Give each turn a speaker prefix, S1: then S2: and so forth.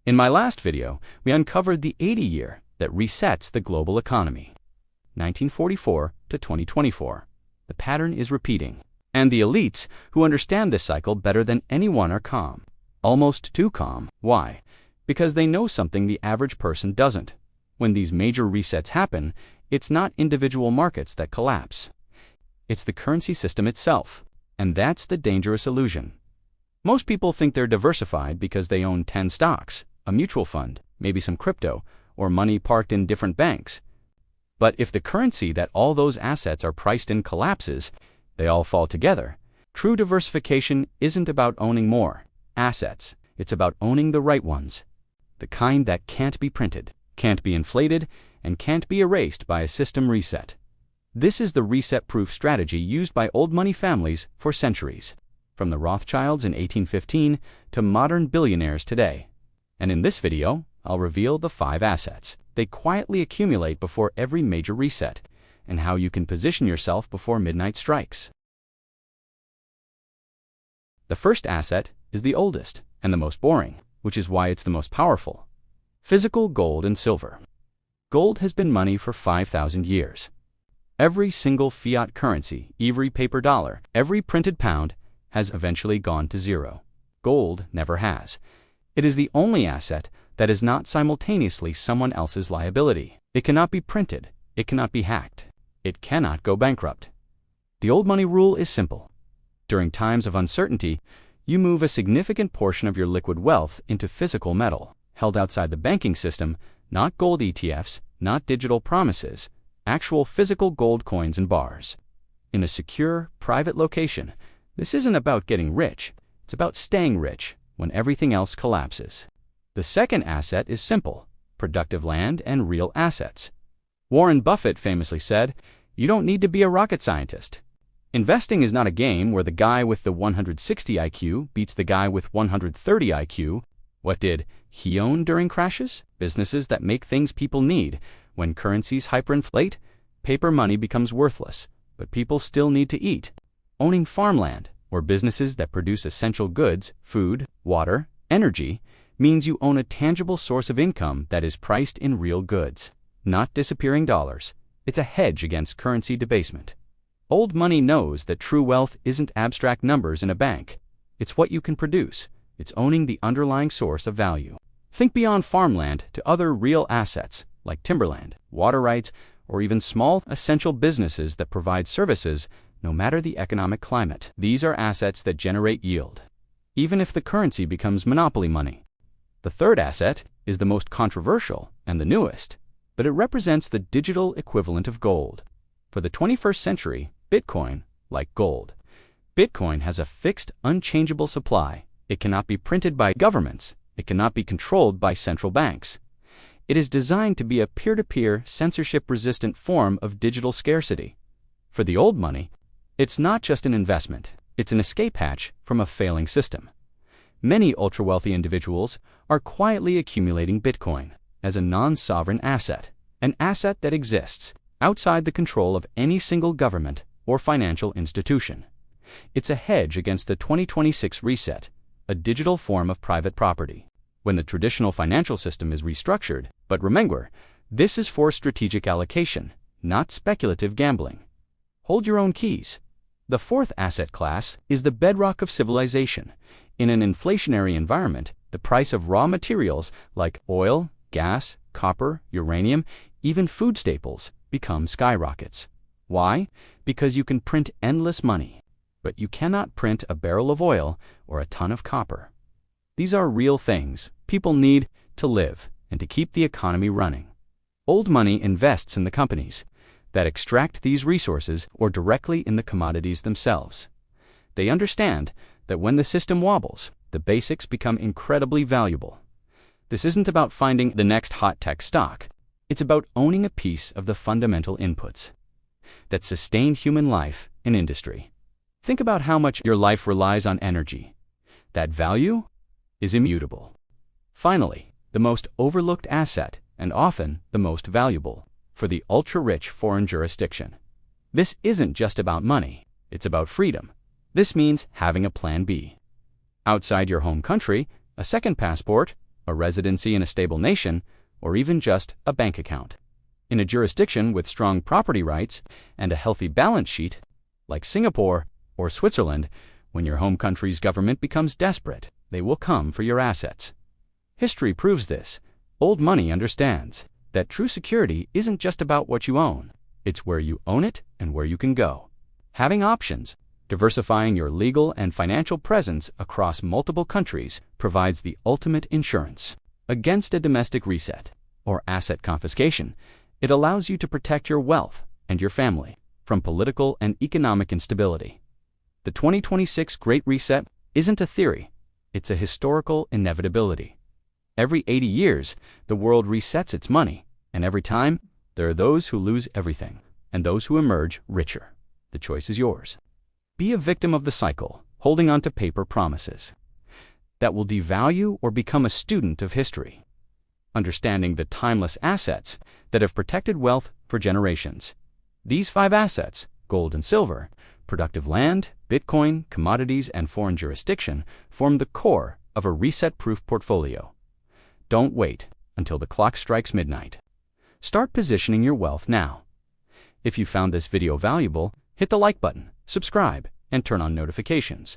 S1: In my last video, we uncovered the 80-year that resets the global economy, 1944 to 2024. The pattern is repeating, and the elites who understand this cycle better than anyone are calm, almost too calm. Why? Because they know something the average person doesn't. When these major resets happen, it's not individual markets that collapse. It's the currency system itself, and that's the dangerous illusion. Most people think they're diversified because they own 10 stocks, a mutual fund, maybe some crypto, or money parked in different banks. But if the currency that all those assets are priced in collapses, they all fall together. True diversification isn't about owning more assets. It's about owning the right ones. The kind that can't be printed, can't be inflated, and can't be erased by a system reset. This is the reset-proof strategy used by old money families for centuries, from the Rothschilds in 1815 to modern billionaires today. And in this video, I'll reveal the 5 assets they quietly accumulate before every major reset, and how you can position yourself before midnight strikes. The first asset is the oldest and the most boring, which is why it's the most powerful. Physical gold and silver. Gold has been money for 5,000 years. Every single fiat currency, every paper dollar, every printed pound has eventually gone to zero. Gold never has. It is the only asset that is not simultaneously someone else's liability. It cannot be printed. It cannot be hacked. It cannot go bankrupt. The old money rule is simple. During times of uncertainty, you move a significant portion of your liquid wealth into physical metal, held outside the banking system, not gold ETFs, not digital promises, actual physical gold coins and bars. In a secure, private location, this isn't about getting rich. It's about staying rich when everything else collapses. The second asset is simple: productive land and real assets. Warren Buffett famously said, "You don't need to be a rocket scientist." Investing is not a game where the guy with the 160 IQ beats the guy with 130 IQ. What did he own during crashes? Businesses that make things people need. When currencies hyperinflate, paper money becomes worthless, but people still need to eat. Owning farmland or businesses that produce essential goods, food, water, energy, means you own a tangible source of income that is priced in real goods, not disappearing dollars. It's a hedge against currency debasement. Old money knows that true wealth isn't abstract numbers in a bank. It's what you can produce. It's owning the underlying source of value. Think beyond farmland to other real assets like timberland, water rights, or even small, essential businesses that provide services no matter the economic climate. These are assets that generate yield, even if the currency becomes monopoly money. The third asset is the most controversial and the newest, but it represents the digital equivalent of gold. For the 21st century, Bitcoin, like gold. Bitcoin has a fixed, unchangeable supply. It cannot be printed by governments. It cannot be controlled by central banks. It is designed to be a peer-to-peer, censorship-resistant form of digital scarcity. For the old money, it's not just an investment. It's an escape hatch from a failing system. Many ultra-wealthy individuals are quietly accumulating Bitcoin as a non-sovereign asset, an asset that exists outside the control of any single government or financial institution. It's a hedge against the 2026 reset, a digital form of private property. When the traditional financial system is restructured, but remember, this is for strategic allocation, not speculative gambling. Hold your own keys. The fourth asset class is the bedrock of civilization. In an inflationary environment, the price of raw materials like oil, gas, copper, uranium, even food staples become skyrockets. Why? Because you can print endless money, but you cannot print a barrel of oil or a ton of copper. These are real things people need to live and to keep the economy running. Old money invests in the companies that extract these resources or directly in the commodities themselves. They understand that when the system wobbles, the basics become incredibly valuable. This isn't about finding the next hot tech stock. It's about owning a piece of the fundamental inputs that sustain human life and industry. Think about how much your life relies on energy. That value is immutable. Finally, the most overlooked asset, and often the most valuable, for the ultra-rich foreign jurisdiction. This isn't just about money. It's about freedom. This means having a plan B. Outside your home country, a second passport, a residency in a stable nation, or even just a bank account. In a jurisdiction with strong property rights and a healthy balance sheet, like Singapore or Switzerland, when your home country's government becomes desperate, they will come for your assets. History proves this. Old money understands that true security isn't just about what you own. It's where you own it and where you can go. Having options, diversifying your legal and financial presence across multiple countries provides the ultimate insurance against a domestic reset or asset confiscation. It allows you to protect your wealth and your family from political and economic instability. The 2026 Great Reset isn't a theory, it's a historical inevitability. Every 80 years, the world resets its money, and every time, there are those who lose everything and those who emerge richer. The choice is yours. Be a victim of the cycle, holding on to paper promises that will devalue, or become a student of history, understanding the timeless assets that have protected wealth for generations. These 5 assets, gold and silver, productive land, Bitcoin, commodities, and foreign jurisdiction, form the core of a reset-proof portfolio. Don't wait until the clock strikes midnight. Start positioning your wealth now. If you found this video valuable, hit the like button, subscribe, and turn on notifications.